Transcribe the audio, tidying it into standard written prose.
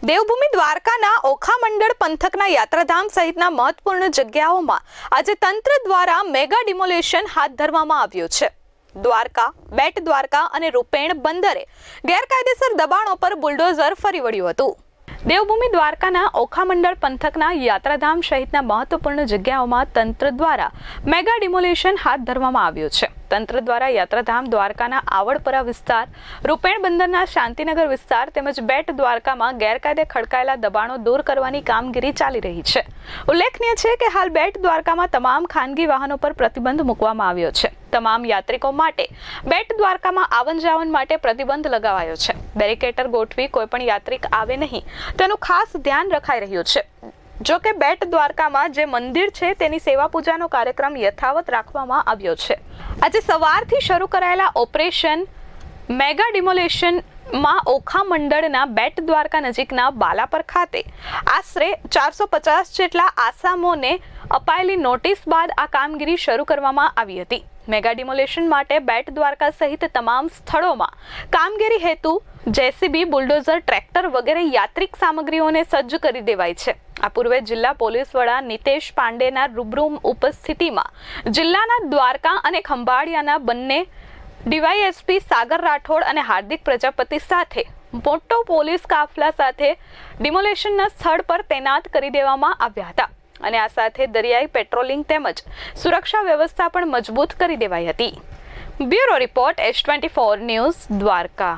દેવભૂમિ દ્વારકાના ઓખા મંડળ પંથકના યાત્રાધામ સહિતના મહત્વપૂર્ણ જગ્યાઓમાં આજે તંત્ર દ્વારા મેગા ડિમોલેશન હાથ ધરવામાં આવ્યું છે। દ્વારકા, બેટ દ્વારકા અને રૂપેણ બંદરે ગેરકાયદેસર દબાણો પર બુલડોઝર ફરી વળ્યું હતું। દેવભૂમિ દ્વારકાના ઓખા મંડળ પંથકના યાત્રાધામ સહિતના મહત્વપૂર્ણ જગ્યાઓમાં તંત્ર દ્વારા મેગા ડિમોલેશન હાથ ધરવામાં આવ્યું છે। તંત્ર દ્વારા યાત્રાધામ દ્વારકાના આવડપરા વિસ્તાર, રૂપેણ બંદરના શાંતિનગર વિસ્તાર તેમજ બેટ દ્વારકામાં ગેરકાયદે ખડકાયેલા દબાણો દૂર કરવાની કામગીરી ચાલી રહી છે। ઉલ્લેખનીય છે કે હાલ બેટ દ્વારકામાં તમામ ખાનગી વાહનો પર પ્રતિબંધ મૂકવામાં આવ્યો છે। તમામ યાત્રિકો માટે બેટ દ્વારકામાં આવન જાવન માટે પ્રતિબંધ લગાવાયો છે। બેરિકેટર ગોઠવી કોઈપણ યાત્રિક આવે નહીં તેનું ખાસ ધ્યાન રખાઈ રહ્યું છે। જો કે બેટ દ્વારકામાં જે મંદિર છે તેની સેવા પૂજાનો કાર્યક્રમ યથાવત રાખવામાં આવ્યો છે। આજે સવારથી શરૂ કરાયેલા ઓપરેશન મેગા ડિમોલેશનમાં ઓખા મંડળના બેટ દ્વારકા નજીકના બાલાપર ખાતે આશરે 450 જેટલા આસામોને અપાયેલી નોટિસ બાદ આ કામગીરી શરૂ કરવામાં આવી હતી। મેગા ડિમોલેશન માટે બેટ દ્વારકા સહિત તમામ સ્થળોમાં કામગીરી હેતુ જેસીબી, બુલડોઝર, ટ્રેક્ટર વગેરે યાત્રિક સામગ્રીઓને સજ્જ કરી દેવાઈ છે। આ પૂર્વે જિલ્લા પોલીસ વડા નિતેશ પાંડેના રૂબરૂ ઉપસ્થિતિમાં જિલ્લાના દ્વારકા અને ખંભાળિયાના બંને ડીવાયએસપી સાગર રાઠોડ અને હાર્દિક પ્રજાપતિ સાથે મોટો પોલીસ કાફલા સાથે ડિમોલેશનના સ્થળ પર તૈનાત કરી દેવામાં આવ્યા હતા અને આ સાથે દરિયાઈ પેટ્રોલિંગ તેમજ સુરક્ષા વ્યવસ્થા પણ મજબૂત કરી દેવાઈ હતી। Bureau report S24 news Dwarka.